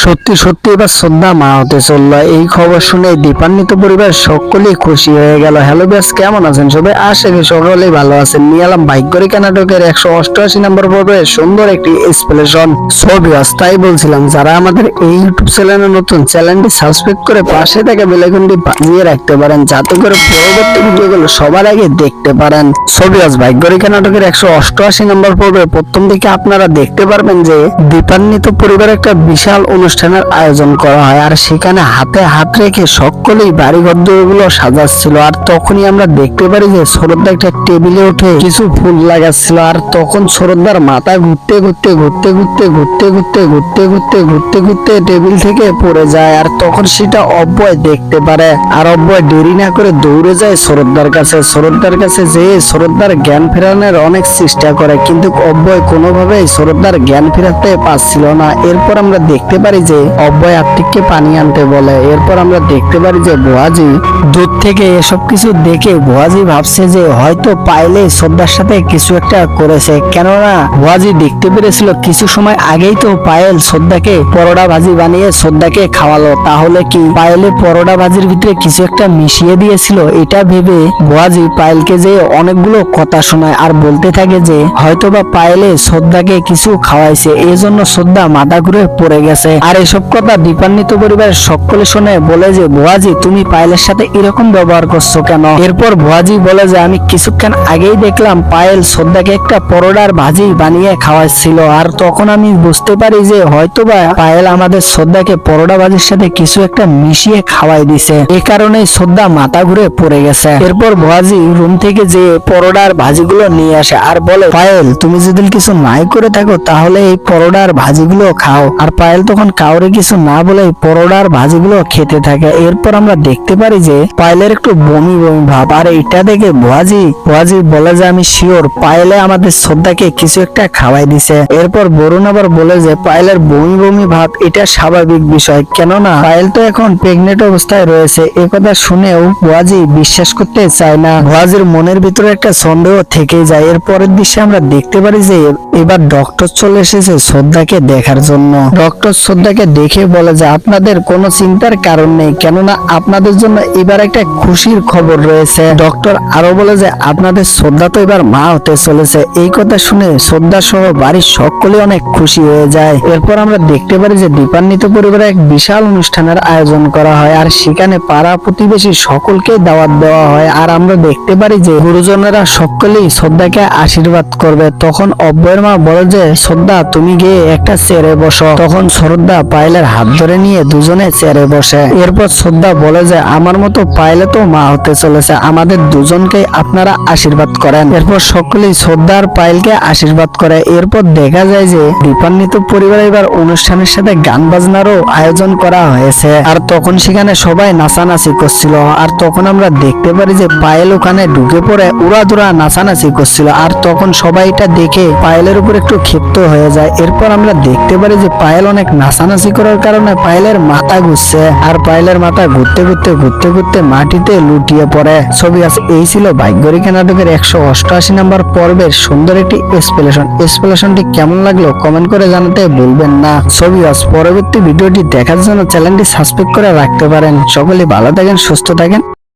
সত্যি সত্যি এবার শ্রদ্ধা মা হতে চললো। এই খবর শুনে দীপান্বিত পরিবার সকলেই খুশি হয়ে গেল। হ্যালো ব্যাস, কেমন আছেন সবাই? আশা করি সকলেই ভালো আছেন। নিয়ে এলাম ভাগ্যরেখা নাটকের 188 নম্বর পর্বে সুন্দর একটি এক্সপ্লেনেশন ছবি। তাই বলছিলাম, যারা আমাদের এই ইউটিউব চ্যানেলে নতুন, চ্যানেলটি সাবস্ক্রাইব করে পাশে থাকা বেল আইকনটি বাজিয়ে রাখতে পারেন, যাতে করে পরবর্তী ভিডিওগুলো সবার আগে দেখতে পারেন। ছবি ভাগ্যরেখা নাটকের 188 নম্বর পর্বে প্রথম দিকে আপনারা দেখতে পারবেন যে দীপান্বিত পরিবার একটা বিশাল অনুষ্ঠানের আয়োজন করা হয়, আর সেখানে হাতে হাত রেখে সকলেই বাড়িঘর গুলো সাজাচ্ছিল। আর তখনই আমরা দেখতে পারি যে শ্রদ্ধা একটা টেবিলে উঠে কিছু ফুল লাগাচ্ছিল, আর তখন শ্রদ্ধার মাথা ঘুরতে ঘুরতে ঘুরতে ঘুরতে ঘুরতে ঘুরতে ঘুরতে ঘুরতে ঘুরতে ঘুরতে টেবিল থেকে পড়ে যায়। আর তখন সেটা অব্যয় দেখতে পারে, আর অব্যয় দেরি না করে দৌড়ে যায় শ্রদ্ধার কাছে। শ্রদ্ধার কাছে যেয়ে শ্রদ্ধার জ্ঞান ফেরানোর অনেক চেষ্টা করে, কিন্তু অব্যয় কোনোভাবেই শ্রদ্ধার জ্ঞান ফেরাতে পারছিল না। এরপর আমরা দেখতে পারি যে অব্যয় আত্মিককে পানি আনতে বলে। এরপর আমরা দেখতে পারি যে ভুয়াজি দূর থেকে এসব কিছু দেখে ভুয়াজি ভাবছে যে হয়তো পাইলে শ্রদ্ধার সাথে কিছু একটা করেছে, কেননা ভুয়াজি দেখতে পেরেছিল কিছু সময় আগেই তো পায়েল শ্রদ্ধাকে পরোটা ভাজি বানিয়ে শ্রদ্ধাকে খাওয়ালো। তাহলে কি পায়েলে পরোটা ভাজির ভিতরে কিছু একটা মিশিয়ে দিয়েছিল? এটা ভেবে ভুয়াজি পায়েলকে যে অনেকগুলো কথা শোনায়, আর বলতে থাকে যে হয়তোবা পায়েলে শ্রদ্ধাকে কিছু খাওয়াইছে, এই জন্য শ্রদ্ধা মাথা ঘুরে পড়ে গেছে। আর এসব কথা দীপান্বিত পরিবারের সকলে শুনে বলে যে ভুয়াজি, তুমি পায়েলের সাথে এরকম ব্যবহার করছো কেন? এরপর ভুয়াজি বলে যে আমি কিছুক্ষণ আগেই দেখলাম পায়েল শ্রদ্ধাকে একটা পরোটার ভাজি বানিয়ে খাওয়াচ্ছিল, আর তখন আমি বুঝতে পারি যে হয়তোবা পায়েল আমাদের শ্রদ্ধাকে পরোটা ভাজির সাথে কিছু একটা মিশিয়ে খাওয়াই দিছে, এ কারণে শ্রদ্ধা মাথা ঘুরে পড়ে গেছে। এরপর ভুয়াজি রুম থেকে যে পরোটার ভাজিগুলো নিয়ে আসে আর বলে, পায়েল তুমি যদি কিছু নাই করে থাকো তাহলে এই পরোটার ভাজিগুলো খাও। আর পায়েল তখন কাউরে কিছু না বলে পরোটার ভাজিগুলো খেতে থাকে। এরপর আমরা দেখতে পারি যে পায়েলের একটু বমি বমি ভাব, আর এটা দেখে ভুয়াজি বলে যে আমি শিওর পায়েলে আমাদের শ্রদ্ধাকে কিছু একটা খাওয়াই দিছে। এরপর বরুণ আবার বলে যে পায়েলের বমি বমি ভাব এটা স্বাভাবিক বিষয়, কেননা পায়েল তো এখন প্রেগনেন্ট অবস্থায় রয়েছে। এই কথা শুনেও ভুয়াজি বিশ্বাস করতে চায় না। ভুয়াজির মনের ভিতরে একটা সন্দেহ থেকেই যায়। এর পরের দৃশ্যে আমরা দেখতে পারি যে এবার ডক্টর চলে এসেছে শ্রদ্ধাকে দেখার জন্য। ডক্টর শ্রদ্ধাকে দেখে বলে যে আপনাদের কোনো চিন্তার কারণ নেই, কেননা আপনাদের জন্য এবার একটা খুশির খবর রয়েছে। ডক্টর আরো বলে যে আপনাদের শ্রদ্ধা তো এবার মা হতে চলেছে। এই কথা শুনে শ্রদ্ধা সহ বাড়ির সকলে অনেক খুশি হয়ে যায়। এরপর আমরা দেখতে পারি যে দীপান্বিত পরিবারে এক বিশাল অনুষ্ঠানের আয়োজন করা হয়, আর সেখানে পাড়া প্রতিবেশী সকলকে দাওয়াত দেওয়া হয়। আর আমরা দেখতে পারি যে গুরুজনেরা সকলেই শ্রদ্ধাকে আশীর্বাদ করবে। তখন অব্যয়ের মা বলে যে শ্রদ্ধা তুমি গিয়ে একটা চেয়ারে বসো। তখন শ্রদ্ধা পায়েলের হাত ধরে নিয়ে দুজনে চেয়ারে বসে। এরপর শ্রদ্ধা বলে যে আমার মতো পায়েলে তো মা হতে চলেছে, আমাদের দুজনকে আপনারা আশীর্বাদ করেন। এরপর সকলেই শ্রদ্ধা আর পায়েলকে আশীর্বাদ করে। এরপর দেখা যায় যে দীপান্বিত পরিবার এবার অনুষ্ঠানের সাথে গান বাজনারও আয়োজন করা হয়েছে, আর তখন সেখানে সবাই নাচানাচি করছিল। আর তখন আমরা দেখতে পারি যে পায়েল ওখানে ঢুকে পড়ে উড়াধুরা নাচানাচি করছিল, আর তখন সবাই এটা দেখে পায়েলের উপর একটু ক্ষিপ্ত হয়ে যায়। এরপর আমরা দেখতে পারি যে পায়েল অনেক নাচানাচি করার কারণে পায়েলের মাথা ঘুরছে, আর পায়েলের মাথা ঘুরতে ঘুরতে ঘুরতে ঘুরতে মাটিতে লুটিয়ে পড়ে। ছবি আছে এই ছিল ভাগ্যরেখা নাটকের 188 নম্বর পর্বের সুন্দর একটি এক্সপ্লেনেশনটি কেমন লাগলো কমেন্ট করে জানাতে ভুলবেন না। ছবি পরবর্তী ভিডিওটি দেখার জন্য চ্যানেলটি সাবস্ক্রাইব করে রাখতে পারেন। সকলে ভালো থাকেন, সুস্থ থাকেন।